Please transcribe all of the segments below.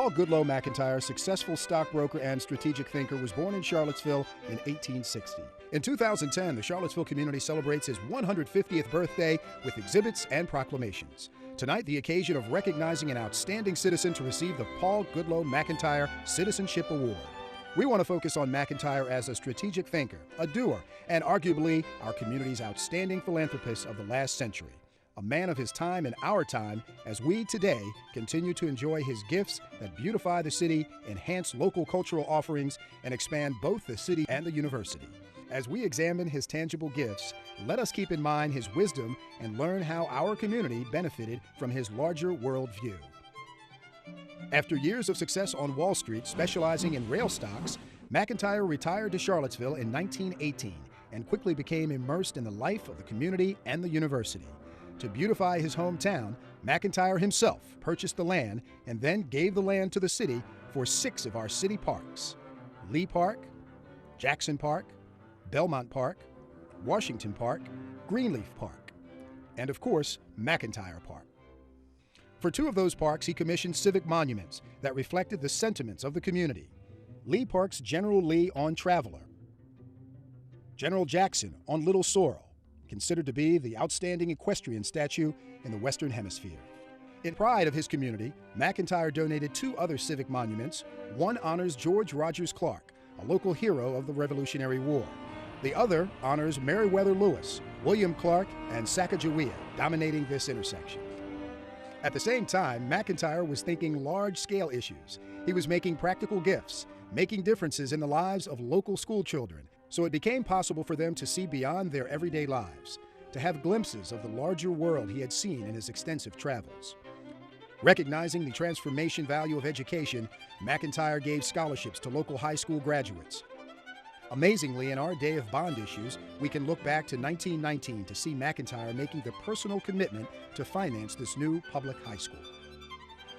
Paul Goodloe McIntire, successful stockbroker and strategic thinker, was born in Charlottesville in 1860. In 2010, the Charlottesville community celebrates his 150th birthday with exhibits and proclamations. Tonight, the occasion of recognizing an outstanding citizen to receive the Paul Goodloe McIntire Citizenship Award. We want to focus on McIntire as a strategic thinker, a doer, and arguably our community's outstanding philanthropist of the last century. A man of his time and our time, as we today continue to enjoy his gifts that beautify the city, enhance local cultural offerings, and expand both the city and the university. As we examine his tangible gifts, let us keep in mind his wisdom and learn how our community benefited from his larger worldview. After years of success on Wall Street, specializing in rail stocks, McIntire retired to Charlottesville in 1918 and quickly became immersed in the life of the community and the university. To beautify his hometown, McIntire himself purchased the land and then gave the land to the city for 6 of our city parks: Lee Park, Jackson Park, Belmont Park, Washington Park, Greenleaf Park, and of course, McIntire Park. For 2 of those parks, he commissioned civic monuments that reflected the sentiments of the community. Lee Park's General Lee on Traveler, General Jackson on Little Sorrel, considered to be the outstanding equestrian statue in the Western Hemisphere. In pride of his community, McIntire donated 2 other civic monuments. One honors George Rogers Clark, a local hero of the Revolutionary War. The other honors Meriwether Lewis, William Clark, and Sacagawea, dominating this intersection. At the same time, McIntire was thinking large-scale issues. He was making practical gifts, making differences in the lives of local school children, so it became possible for them to see beyond their everyday lives, to have glimpses of the larger world he had seen in his extensive travels. Recognizing the transformation value of education, McIntire gave scholarships to local high school graduates. Amazingly, in our day of bond issues, we can look back to 1919 to see McIntire making the personal commitment to finance this new public high school.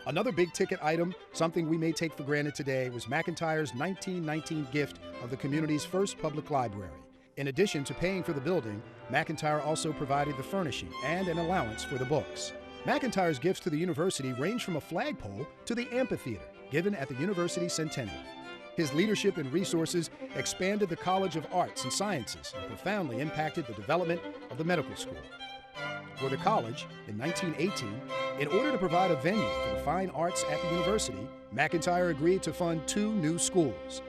Another big-ticket item, something we may take for granted today, was McIntire's 1919 gift of the community's first public library. In addition to paying for the building, McIntire also provided the furnishing and an allowance for the books. McIntire's gifts to the university range from a flagpole to the amphitheater given at the university centennial. His leadership and resources expanded the College of Arts and Sciences and profoundly impacted the development of the medical school. For the college, in 1918, in order to provide a venue for the fine arts at the university, McIntire agreed to fund 2 new schools.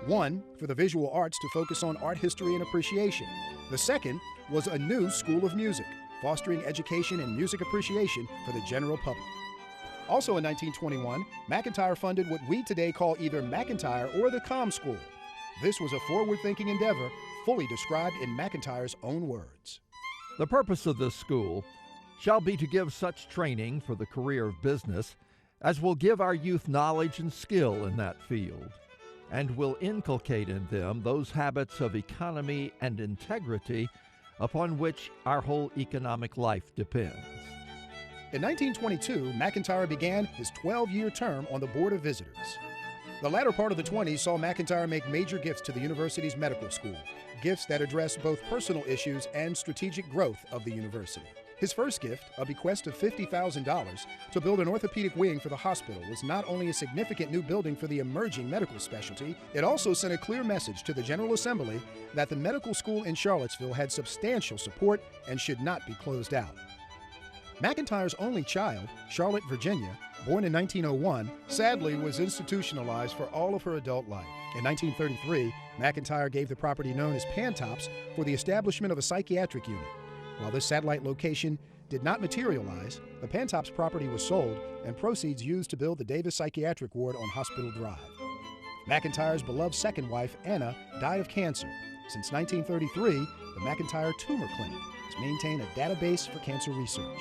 One for the visual arts to focus on art history and appreciation. The second was a new school of music, fostering education and music appreciation for the general public. Also in 1921, McIntire funded what we today call either McIntire or the Com School. This was a forward-thinking endeavor, fully described in McIntire's own words. The purpose of this school shall be to give such training for the career of business as will give our youth knowledge and skill in that field, and will inculcate in them those habits of economy and integrity upon which our whole economic life depends. In 1922, McIntire began his 12-year term on the Board of Visitors. The latter part of the 20s saw McIntire make major gifts to the university's medical school, gifts that addressed both personal issues and strategic growth of the university. His first gift, a bequest of $50,000 to build an orthopedic wing for the hospital, was not only a significant new building for the emerging medical specialty, it also sent a clear message to the General Assembly that the medical school in Charlottesville had substantial support and should not be closed out. McIntire's only child, Charlotte Virginia, born in 1901, sadly was institutionalized for all of her adult life. In 1933, McIntire gave the property known as Pantops for the establishment of a psychiatric unit. While this satellite location did not materialize, the Pantops property was sold and proceeds used to build the Davis Psychiatric Ward on Hospital Drive. McIntire's beloved second wife, Anna, died of cancer. Since 1933, the McIntire Tumor Clinic has maintained a database for cancer research.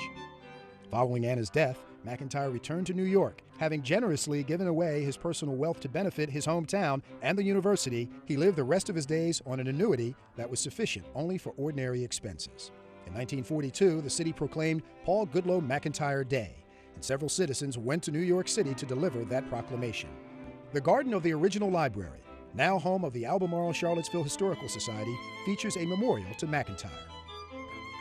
Following Anna's death, McIntire returned to New York. Having generously given away his personal wealth to benefit his hometown and the university, he lived the rest of his days on an annuity that was sufficient only for ordinary expenses. In 1942, the city proclaimed Paul Goodloe McIntire Day, and several citizens went to New York City to deliver that proclamation. The garden of the original library, now home of the Albemarle Charlottesville Historical Society, features a memorial to McIntire.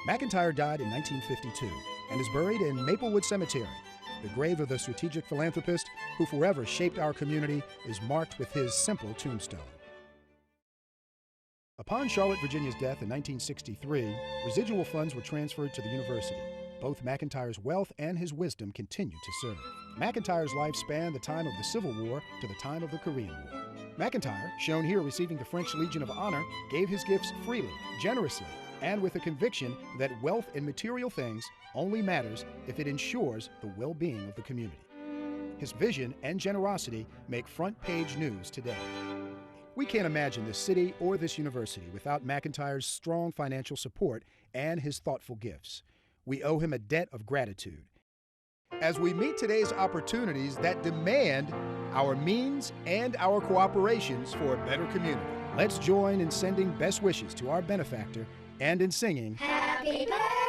McIntire died in 1952 and is buried in Maplewood Cemetery. The grave of the strategic philanthropist who forever shaped our community is marked with his simple tombstone. Upon Charlotte, Virginia's death in 1963, residual funds were transferred to the university. Both McIntire's wealth and his wisdom continued to serve. McIntire's life spanned the time of the Civil War to the time of the Korean War. McIntire, shown here receiving the French Legion of Honor, gave his gifts freely, generously, and with a conviction that wealth in material things only matters if it ensures the well-being of the community. His vision and generosity make front-page news today. We can't imagine this city or this university without McIntire's strong financial support and his thoughtful gifts. We owe him a debt of gratitude. As we meet today's opportunities that demand our means and our cooperations for a better community, let's join in sending best wishes to our benefactor and in singing, Happy Birthday!